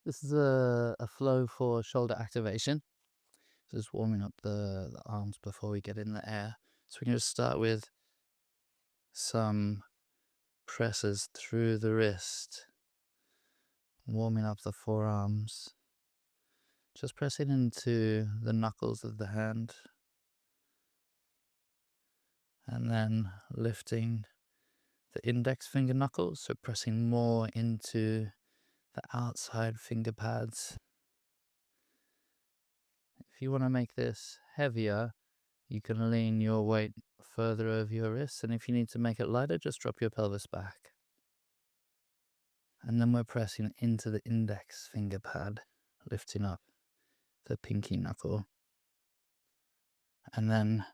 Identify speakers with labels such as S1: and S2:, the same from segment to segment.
S1: This is a flow for shoulder activation. Just warming up the arms before we get in the air. So we're going to start with some presses through the wrist, warming up the forearms, just pressing into the knuckles of the hand, and then lifting the index finger knuckles, so pressing more into the outside finger pads. If you want to make this heavier, you can lean your weight further over your wrists, and if you need to make it lighter, just drop your pelvis back. And then we're pressing into the index finger pad, lifting up the pinky knuckle, and then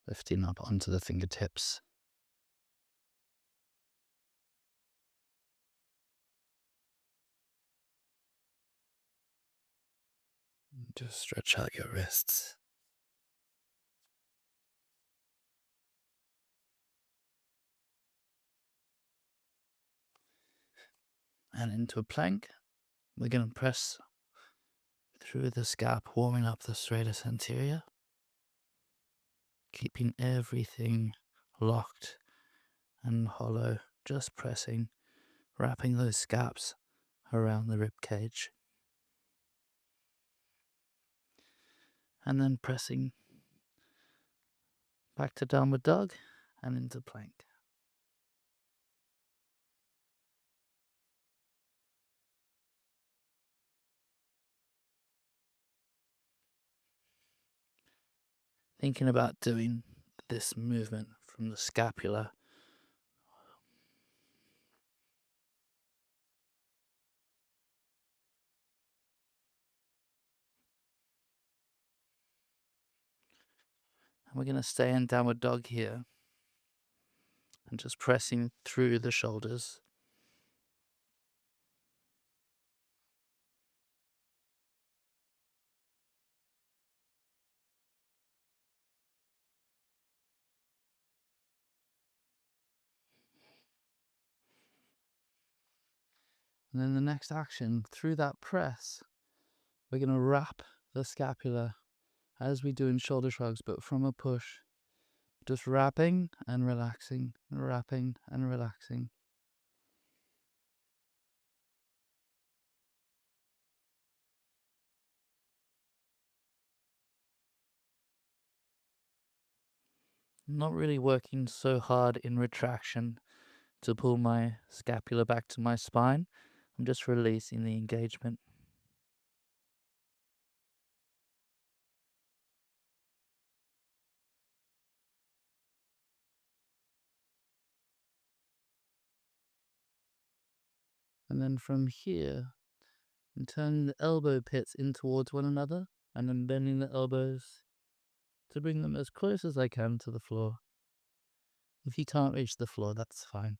S1: lifting up onto the fingertips. Just stretch out your wrists. And into a plank, we're going to press through the scap, warming up the serratus anterior, keeping everything locked and hollow, just pressing, wrapping those scaps around the rib cage, and then pressing back to downward dog and into plank. Thinking about doing this movement from the scapula. And we're going to stay in downward dog here and just pressing through the shoulders. And then the next action, through that press, we're going to wrap the scapula as we do in shoulder shrugs, but from a push. Just wrapping and relaxing, wrapping and relaxing. Not really working so hard in retraction to pull my scapula back to my spine. I'm just releasing the engagement. And then from here, I'm turning the elbow pits in towards one another, and then bending the elbows to bring them as close as I can to the floor. If you can't reach the floor, that's fine.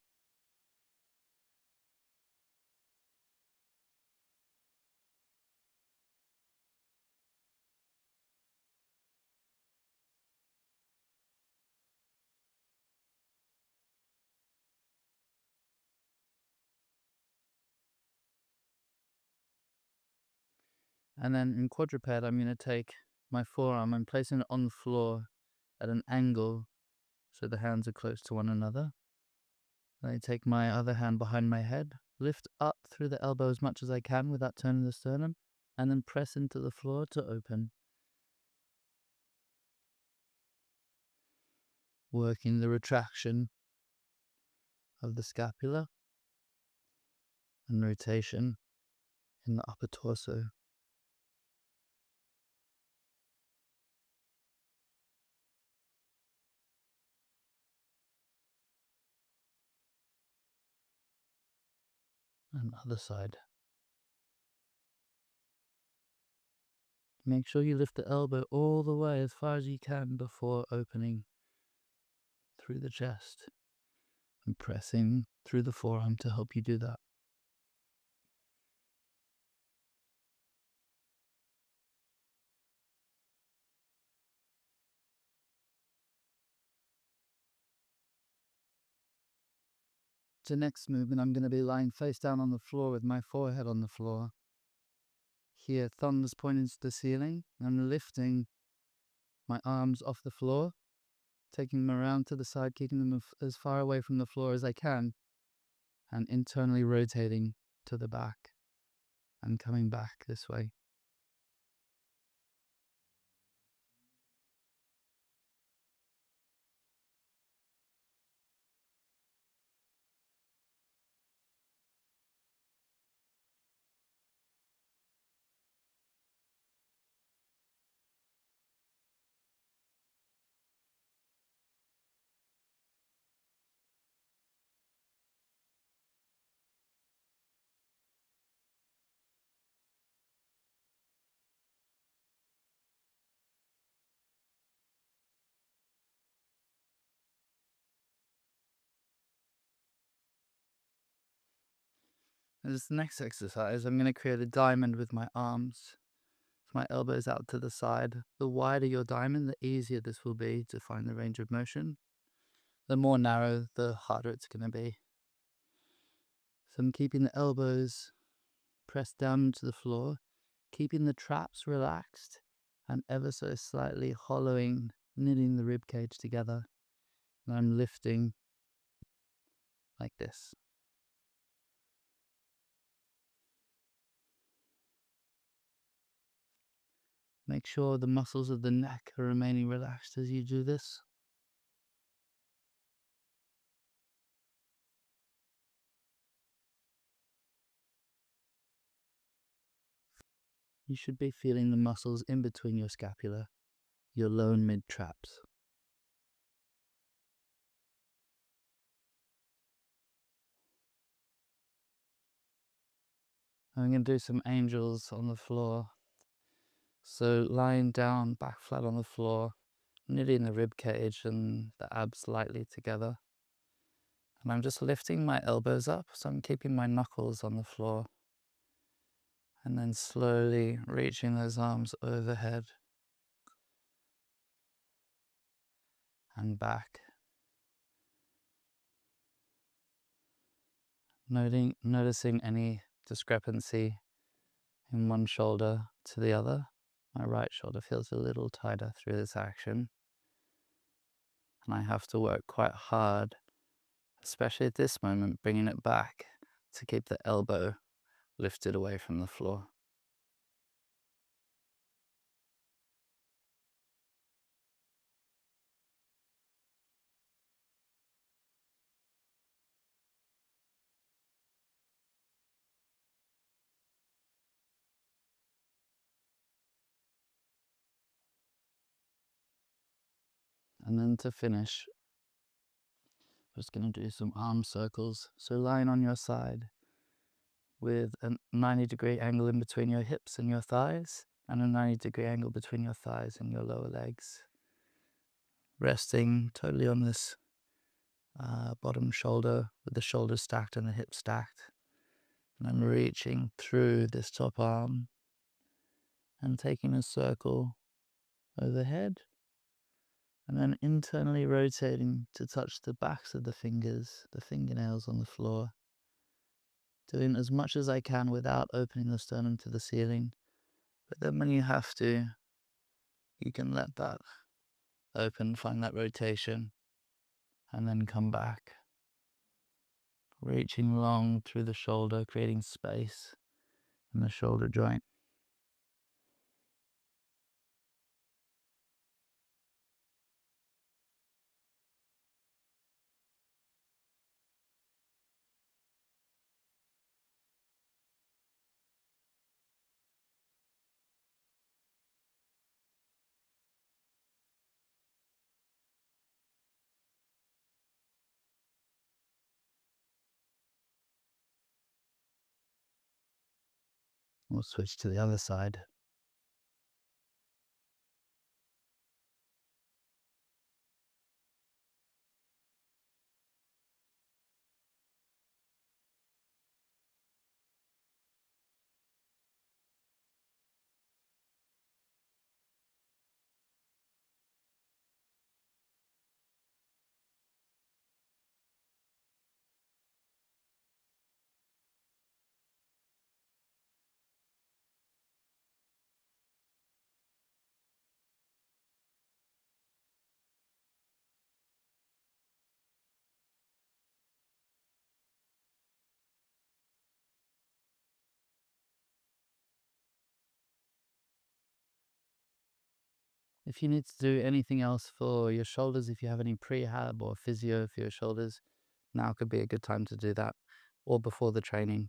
S1: And then in quadruped, I'm going to take my forearm and placing it on the floor at an angle so the hands are close to one another. Then I take my other hand behind my head, lift up through the elbow as much as I can without turning the sternum, and then press into the floor to open. Working the retraction of the scapula and rotation in the upper torso. And other side. Make sure you lift the elbow all the way as far as you can before opening through the chest and pressing through the forearm to help you do that. The next movement, I'm going to be lying face down on the floor with my forehead on the floor. here, thumbs pointing to the ceiling. I'm lifting my arms off the floor, taking them around to the side, keeping them as far away from the floor as I can, and internally rotating to the back and coming back this way. As the next exercise, I'm going to create a diamond with my arms. So my elbows out to the side. The wider your diamond, the easier this will be to find the range of motion. The more narrow, the harder it's going to be. So I'm keeping the elbows pressed down into the floor, keeping the traps relaxed, and ever so slightly hollowing, knitting the rib cage together. And I'm lifting like this. Make sure the muscles of the neck are remaining relaxed as you do this. You should be feeling the muscles in between your scapula, your low and mid traps. I'm going to do some angels on the floor. So lying down, back flat on the floor, knitting the rib cage and the abs lightly together. And I'm just lifting my elbows up, so I'm keeping my knuckles on the floor. And then slowly reaching those arms overhead and back. Noticing any discrepancy in one shoulder to the other. My right shoulder feels a little tighter through this action. And I have to work quite hard, especially at this moment, bringing it back to keep the elbow lifted away from the floor. And then to finish, I'm just going to do some arm circles. So lying on your side with a 90-degree angle in between your hips and your thighs, and a 90-degree angle between your thighs and your lower legs. Resting totally on this bottom shoulder with the shoulders stacked and the hips stacked. And I'm reaching through this top arm and taking a circle overhead, and then internally rotating to touch the backs of the fingers, the fingernails on the floor. Doing as much as I can without opening the sternum to the ceiling. But then when you have to, you can let that open, find that rotation, and then come back. Reaching long through the shoulder, creating space in the shoulder joint. We'll switch to the other side. If you need to do anything else for your shoulders, if you have any prehab or physio for your shoulders, now could be a good time to do that, or before the training.